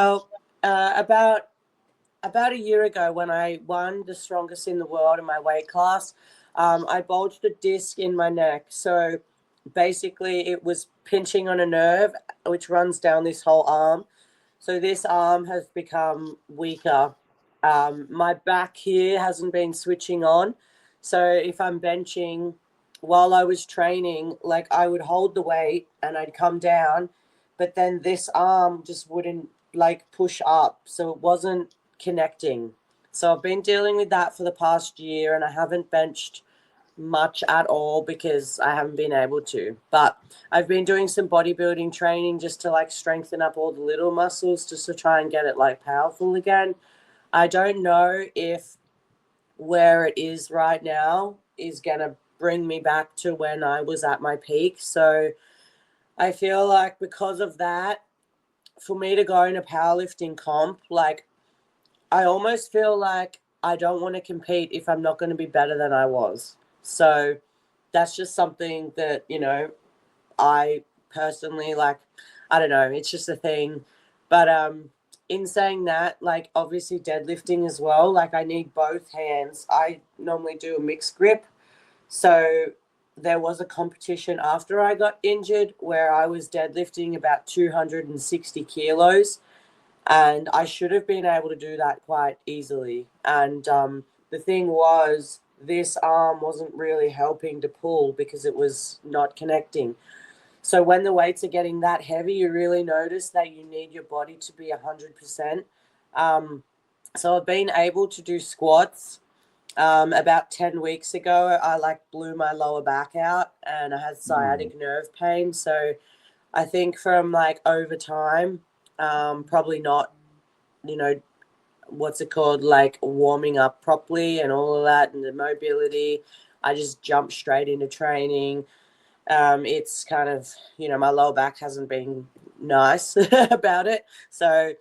Well, about a year ago, when I won the strongest in the world in my weight class, I bulged a disc in my neck. So basically, it was pinching on a nerve which runs down this whole arm. So this arm has become weaker. My back here hasn't been switching on. So if I'm benching while I was training, like I would hold the weight and I'd come down, but then this arm just wouldn't like push up. So it wasn't connecting. So I've been dealing with that for the past year and I haven't benched much at all because I haven't been able to. But I've been doing some bodybuilding training just to like strengthen up all the little muscles just to try and get it like powerful again. I don't know if where it is right now is going to bring me back to when I was at my peak. So I feel like because of that, for me to go in a powerlifting comp, like I almost feel like I don't want to compete if I'm not going to be better than I was. So that's just something that, I personally like. I don't know, it's just a thing. But in saying that, like obviously deadlifting as well, like I need both hands. I normally do a mixed grip. So there was a competition after I got injured where I was deadlifting about 260 kilos and I should have been able to do that quite easily. And the thing was, this arm wasn't really helping to pull because it was not connecting. So when the weights are getting that heavy, you really notice that you need your body to be 100%. Um, so I've been able to do squats. About 10 weeks ago, I like blew my lower back out and I had sciatic nerve pain. So I think from like over time, probably not, you know, what's it called, like warming up properly and all of that and the mobility. I just jumped straight into training. It's kind of, my lower back hasn't been nice about it. So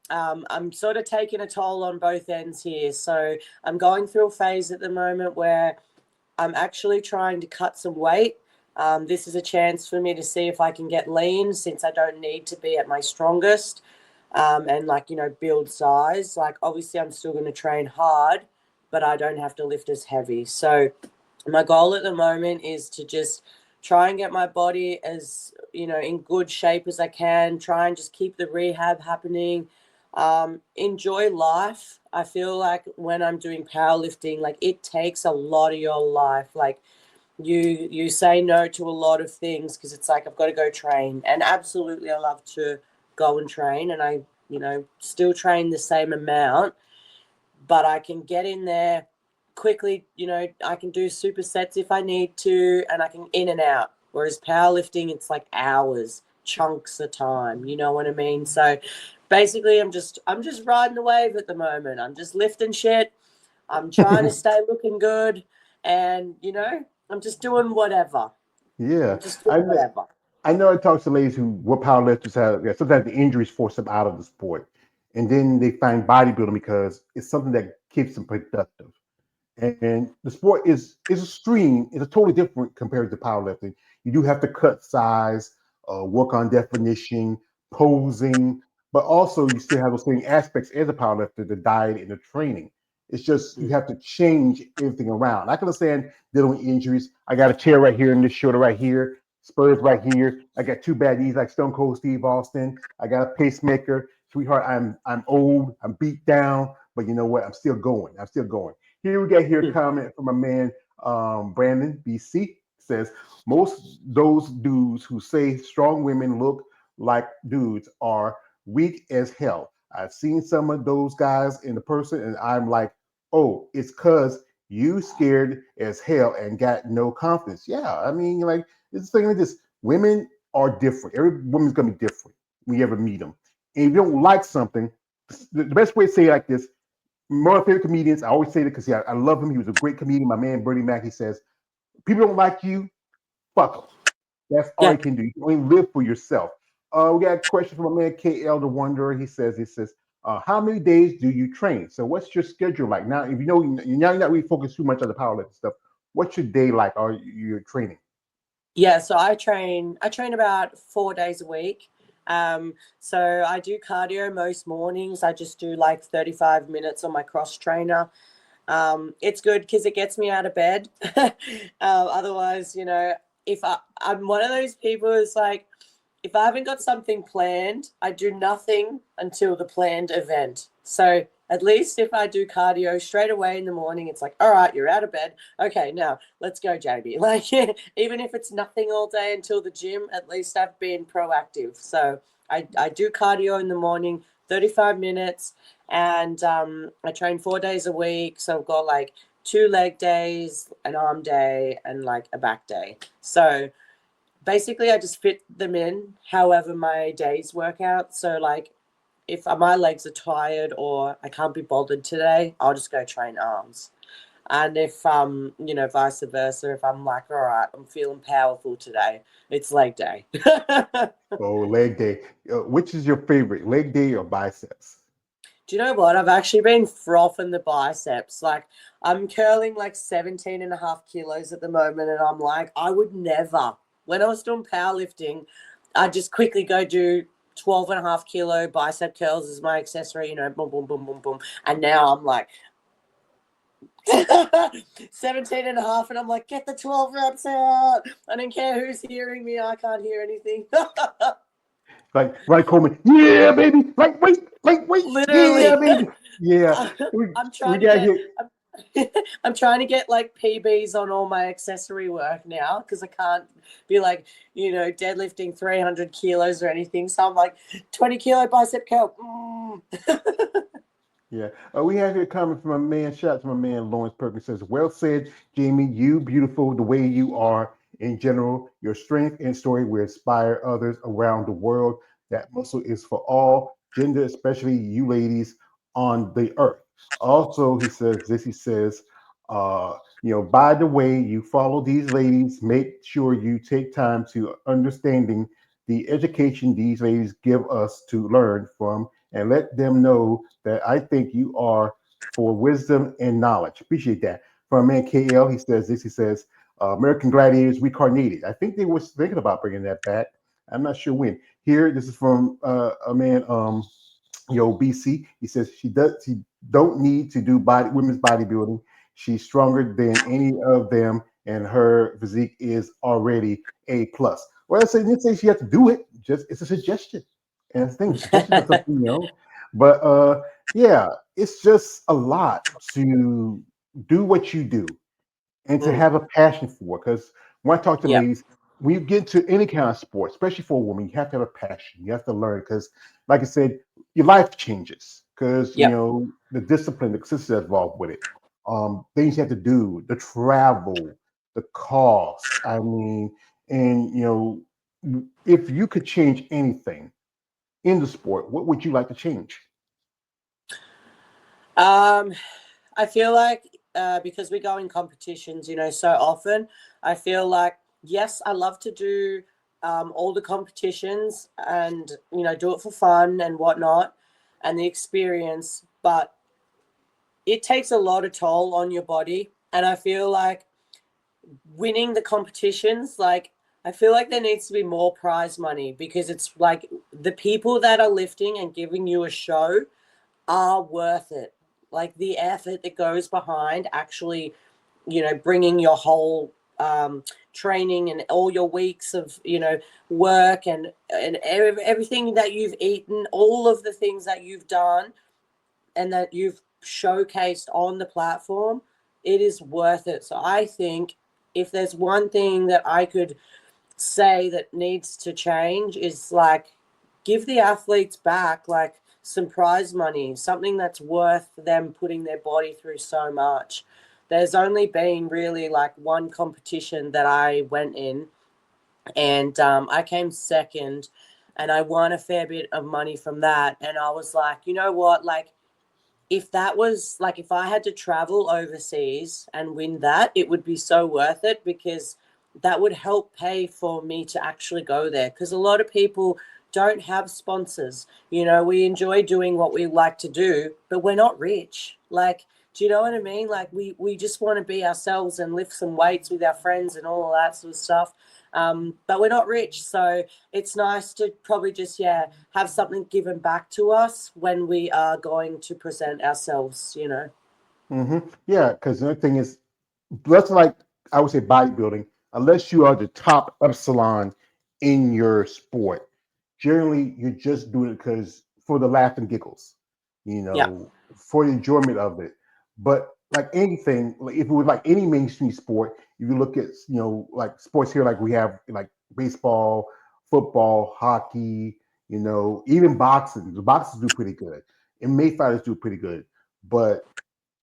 I'm sort of taking a toll on both ends here. So I'm going through a phase at the moment where I'm actually trying to cut some weight. This is a chance for me to see if I can get lean since I don't need to be at my strongest and like, build size. Like obviously I'm still going to train hard, but I don't have to lift as heavy. So my goal at the moment is to just try and get my body as, in good shape as I can, try and just keep the rehab happening. Enjoy life. I feel like when I'm doing powerlifting, like it takes a lot of your life. Like you say no to a lot of things because it's like I've got to go train. And absolutely I love to go and train and I, still train the same amount, but I can get in there quickly, I can do supersets if I need to and I can in and out. Whereas powerlifting, it's like hours, chunks of time, you know what I mean? So basically I'm just riding the wave at the moment. I'm just lifting shit. I'm trying to stay looking good and, I'm just doing whatever. Yeah, I'm just I doing know. whatever. I know I talk to ladies who were powerlifters have sometimes the injuries force them out of the sport, and then they find bodybuilding because it's something that keeps them productive. And the sport is a stream. It's a totally different compared to powerlifting. You do have to cut size, work on definition, posing, but also you still have those same aspects as a powerlifter, the diet and the training. It's just you Mm. have to change everything around. I can understand dealing with injuries. I got a tear right here in this shoulder right here, spurs right here. I got two bad knees like Stone Cold Steve Austin. I got a pacemaker. Sweetheart, I'm old, I'm beat down, but you know what? I'm still going. I'm still going. Here we got here a comment from a man, Brandon BC says most those dudes who say strong women look like dudes are weak as hell. I've seen some of those guys in the person, and I'm like, oh, it's cause you scared as hell and got no confidence. Yeah, I mean, like it's the thing like this. Women are different. Every woman's gonna be different when you ever meet them. And if you don't like something, the best way to say it like this, one of my favorite comedians. I always say that because I love him. He was a great comedian. My man Bernie Mac. He says, "People don't like you, fuck them." That's all Yeah. you can do. You can only live for yourself. We got a question from my man KL the Wanderer. He says, how many days do you train? So what's your schedule like now? If you know you're not really focused too much on the powerlifting stuff, what's your day like? Are you training? Yeah, so I train about 4 days a week. So I do cardio most mornings. I just do like 35 minutes on my cross trainer. It's good because it gets me out of bed. Otherwise, if I'm one of those people who's like, if I haven't got something planned, I do nothing until the planned event. So at least if I do cardio straight away in the morning, it's like, all right, you're out of bed. Okay, now let's go, JB. Like, even if it's nothing all day until the gym, at least I've been proactive. So I do cardio in the morning, 35 minutes, and I train 4 days a week. So I've got like 2 leg days, an arm day, and like a back day. So basically I just fit them in however my days work out. So like if my legs are tired or I can't be bothered today, I'll just go train arms. And if vice versa, if I'm like, all right, I'm feeling powerful today, it's leg day. Oh, leg day. Which is your favorite, leg day or biceps? Do you know what? I've actually been frothing the biceps. Like I'm curling like 17 and a half kilos at the moment. And I'm like, I would never, when I was doing powerlifting, I'd just quickly go do 12 and a half kilo bicep curls as my accessory, boom, boom, boom, boom, boom. And now I'm like 17 and a half. And I'm like, get the 12 reps out. I don't care who's hearing me. I can't hear anything. Like Ronnie Coleman, yeah, baby. Like wait, yeah, Literally. baby. Yeah, I'm we trying to got get here. I'm trying to get like PBs on all my accessory work now because I can't be like, deadlifting 300 kilos or anything. So I'm like 20 kilo bicep curl. Yeah, we have here a comment from a man. Shout out to my man Lawrence Perkins. Says, "Well said, Jamie. You beautiful the way you are. In general, your strength and story will inspire others around the world. That muscle is for all gender, especially you ladies on the earth." Also, he says this. He says, by the way you follow these ladies, make sure you take time to understanding the education these ladies give us to learn from, and let them know that I think you are for wisdom and knowledge. Appreciate that. From man KL, he says this. He says, American Gladiators reincarnated. I think they were thinking about bringing that back. I'm not sure when. Here, this is from a man, BC. He says she don't need to do women's bodybuilding. She's stronger than any of them, and her physique is already A plus. Well, I didn't say she has to do it. Just it's a suggestion. And the thing, suggestions are something, But yeah, it's just a lot to do what you do and to have a passion for. Because when I talk to Yep. ladies, when you get into any kind of sport, especially for a woman, you have to have a passion. You have to learn because, like I said, your life changes because Yep. the discipline, the consistency involved with it, things you have to do, the travel, the cost. I mean, and if you could change anything in the sport, what would you like to change? I feel like because we go in competitions, so often, I feel like, yes, I love to do all the competitions and, do it for fun and whatnot and the experience, but it takes a lot of toll on your body. And I feel like winning the competitions, like, I feel like there needs to be more prize money because it's like the people that are lifting and giving you a show are worth it. Like the effort that goes behind actually, bringing your whole training and all your weeks of, work and everything that you've eaten, all of the things that you've done and that you've showcased on the platform, it is worth it. So I think if there's one thing that I could say that needs to change is like give the athletes back like some prize money, something that's worth them putting their body through so much. There's only been really like one competition that I went in and I came second and I won a fair bit of money from that. And I was like, you know what, like if that was like if I had to travel overseas and win that, it would be so worth it because that would help pay for me to actually go there. Because a lot of people don't have sponsors. We enjoy doing what we like to do, but we're not rich. Like Do you know what I mean? Like we just want to be ourselves and lift some weights with our friends and all of that sort of stuff. But we're not rich, so it's nice to probably just have something given back to us when we are going to present ourselves. You know. Yeah, because the other thing is, that's like I would say bodybuilding. Unless you are the top epsilon in your sport, generally you're just doing it because for the laugh and giggles, Yeah. for the enjoyment of it. But like anything, like if it was like any mainstream sport, if you look at like sports here, like we have like baseball, football, hockey, even boxing. The boxers do pretty good, and May fighters do pretty good, but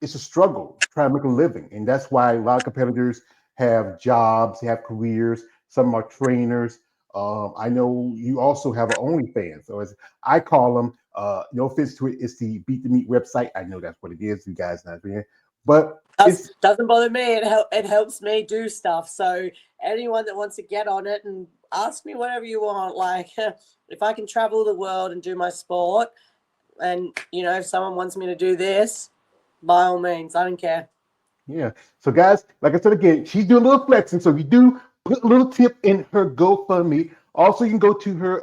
it's a struggle trying to make a living. And that's why a lot of competitors have jobs, have careers. Some are trainers. I know you also have an OnlyFans. So as I call them, no offense to it, it's the Beat the Meat website. I know that's what it is. You guys not doing it. But it's Doesn't bother me. It helps me do stuff. So anyone that wants to get on it and ask me whatever you want, like if I can travel the world and do my sport, and if someone wants me to do this, by all means, I don't care. Yeah. So guys, like I said again, she's doing a little flexing. So if you do put a little tip in her GoFundMe. Also, you can go to her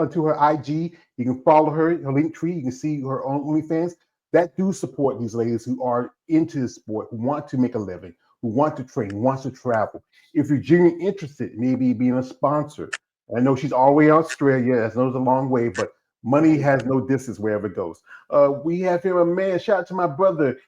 to her IG. You can follow her link tree. You can see her own OnlyFans. That do support these ladies who are into the sport, who want to make a living, who want to train, who wants to travel. If you're genuinely interested, maybe being a sponsor. I know she's all the way in Australia. That's a long way, but money has no distance wherever it goes. We have here a man. Shout out to my brother.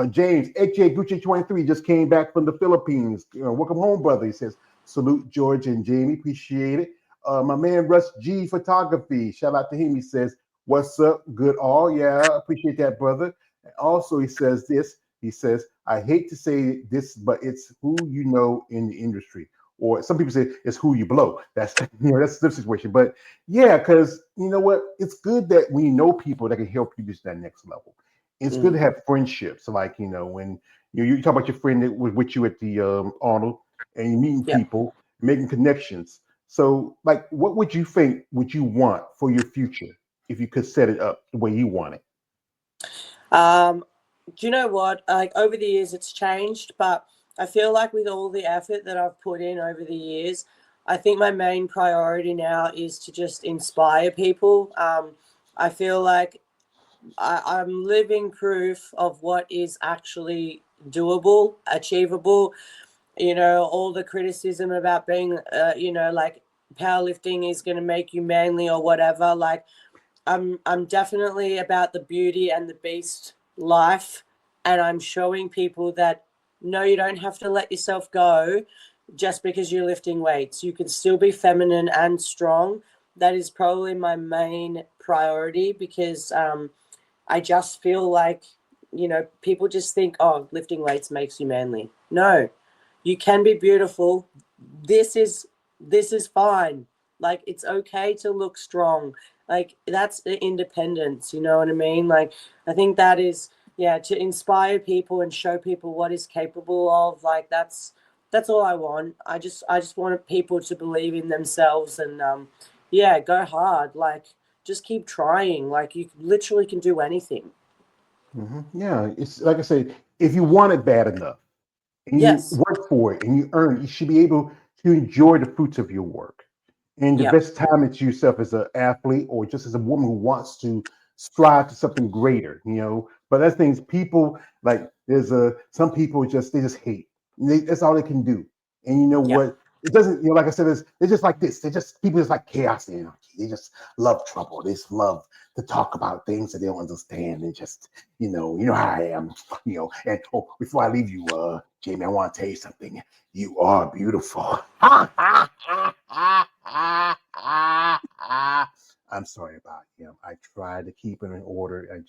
James, HJ Gucci 23 just came back from the Philippines. Welcome home, brother. He says, salute George and Jamie. Appreciate it. My man Russ G Photography. Shout out to him. He says, what's up? Good all. Yeah, appreciate that, brother. And also, he says this. He says, I hate to say this, but it's who you know in the industry. Or some people say it's who you blow. That's that's the situation. But yeah, because you know what? It's good that we know people that can help you reach that next level. It's good to have friendships, like when you talk about your friend that was with you at the Arnold, and you're meeting Yeah. people, making connections. So, like, what would you think would you want for your future if you could set it up the way you want it? Do you know what? Like over the years, it's changed, but I feel like with all the effort that I've put in over the years, I think my main priority now is to just inspire people. I feel like I'm living proof of what is actually doable, achievable. All the criticism about being, like powerlifting is going to make you manly or whatever. Like, I'm definitely about the beauty and the beast life, and I'm showing people that no, you don't have to let yourself go just because you're lifting weights. You can still be feminine and strong. That is probably my main priority because I just feel like, people just think, oh, lifting weights makes you manly. No, you can be beautiful. This is this is fine. Like it's okay to look strong. Like that's the independence, you know what I mean? Like I think that is to inspire people and show people what is capable of. Like that's all I want. I just want people to believe in themselves and go hard. Like just keep trying. Like you literally can do anything. Yeah, it's like I said, if you want it bad enough and you Yes. work for it and you earn it, you should be able to enjoy the fruits of your work. And the Yep. best time it's yourself as an athlete or just as a woman who wants to strive to something greater. But that's things people like there's some people they just hate. That's all they can do. And you know Yep. what? It doesn't, like I said, they're just like this. They're just people just like chaos and anarchy. They just love trouble. They just love to talk about things that they don't understand and just, you know how I am, and before I leave you, Jamie, I want to tell you something. You are beautiful. I'm sorry about him. I try to keep it in order.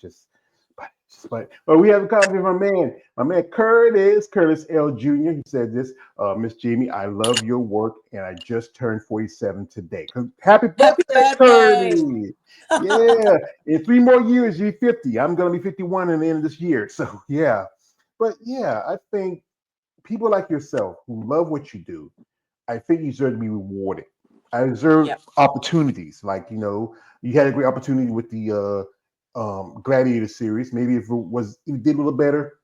But we have a copy of my man Curtis L. Jr. He said this, Miss Jamie, I love your work, and I just turned 47 today. Happy Happy birthday, birthday. Curtis! Yeah, in 3 more years, you're 50. I'm gonna be 51 in the end of this year. So yeah, but yeah, I think people like yourself who love what you do, I think you deserve to be rewarded. I deserve Yep. opportunities. Like, you had a great opportunity with the Gladiator series. Maybe if it did a little better,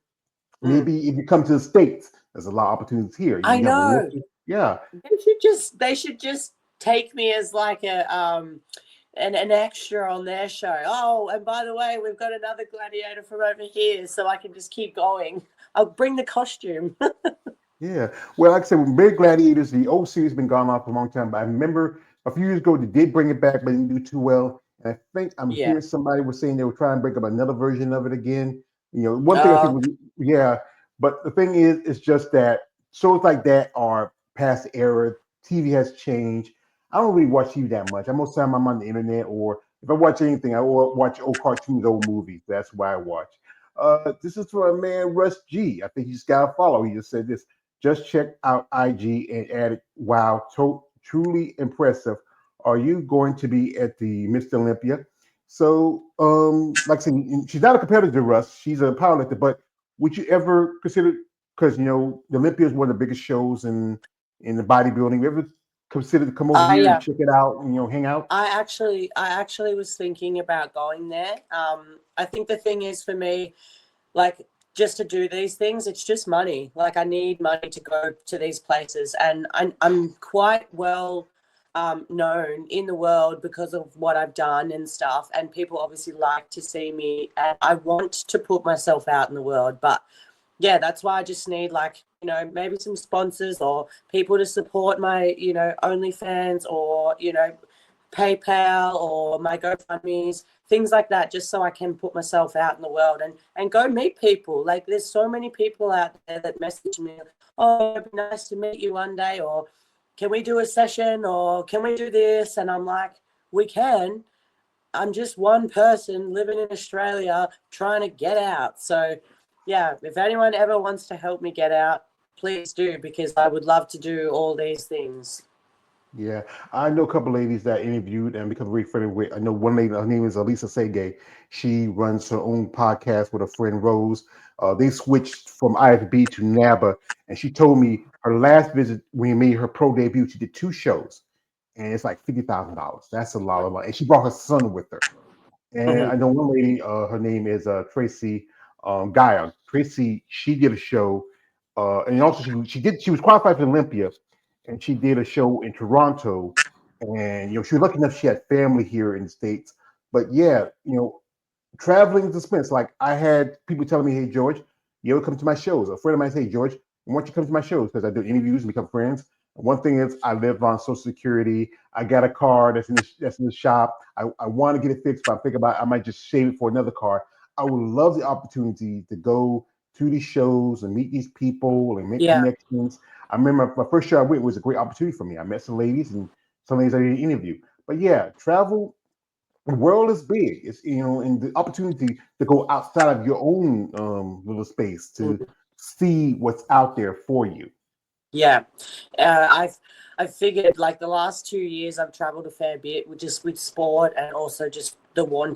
Mm. maybe if you come to the States, there's a lot of opportunities here. I You have know. yeah. They should just take me as like an extra on their show. Oh, and by the way, we've got another gladiator from over here, so I can just keep going. I'll bring the costume. Yeah. Well, like I said, with Big Gladiators, the old series has been gone on for a long time. But I remember a few years ago they did bring it back, but didn't do too well. And I think I'm Yeah. hearing somebody was saying they were trying to bring up another version of it again. One thing I think Oh, was, yeah. But the thing is, it's just that shows like that are past the era. TV has changed. I don't really watch TV that much. Most of the time I'm on the internet, or if I watch anything, I will watch old cartoons, old movies. That's why I watch. This is for a man, Russ G. I think he's got to follow. He just said this. Just check out IG and added, wow, truly impressive. Are you going to be at the Mr. Olympia? So, like I said, she's not a competitor to Russ. She's a powerlifter, but would you ever consider, because, the Olympia is one of the biggest shows in the bodybuilding. You ever consider to come over here and yeah. check it out and, hang out? I actually was thinking about going there. I think the thing is for me, like, just to do these things, it's just money. Like, I need money to go to these places, and I'm quite well known in the world because of what I've done and stuff. And people obviously like to see me, and I want to put myself out in the world. But yeah, that's why I just need, like, maybe some sponsors or people to support my, OnlyFans, or, PayPal or my GoFundMe's, things like that, just so I can put myself out in the world and go meet people. Like, there's so many people out there that message me, oh, it'd be nice to meet you one day, or can we do a session, or can we do this? And I'm like, we can. I'm just one person living in Australia trying to get out. So, yeah, if anyone ever wants to help me get out, please do, because I would love to do all these things. Yeah, I know a couple ladies that I interviewed and become very friendly with. I know one lady, her name is Elisa Sege. She runs her own podcast with her friend Rose. They switched from IFB to NABA, and she told me her last visit when he made her pro debut, she did 2 shows, and it's like $50,000. That's a lot of money, and she brought her son with her. And I Mhm. know one lady, her name is Tracy Guyon. Tracy, she did a show, and also she was qualified for Olympia, and she did a show in Toronto, and she was lucky enough she had family here in the States. But yeah, traveling is expense. Like, I had people telling me, "Hey George, you ever come to my shows?" A friend of mine said, "Hey George, why don't you come to my shows?" Because I do interviews and become friends. And one thing is, I live on Social Security. I got a car that's in the shop. I want to get it fixed, but I'm thinking about I might just save it for another car. I would love the opportunity to go to these shows and meet these people and make Yeah. connections. I remember my first show I went was a great opportunity for me. I met some ladies and some ladies I didn't interview. But yeah, travel, the world is big. It's, and the opportunity to go outside of your own little space to Mm. see what's out there for you. Yeah. I've figured, like, the last 2 years I've traveled a fair bit, with sport, and also just the wanting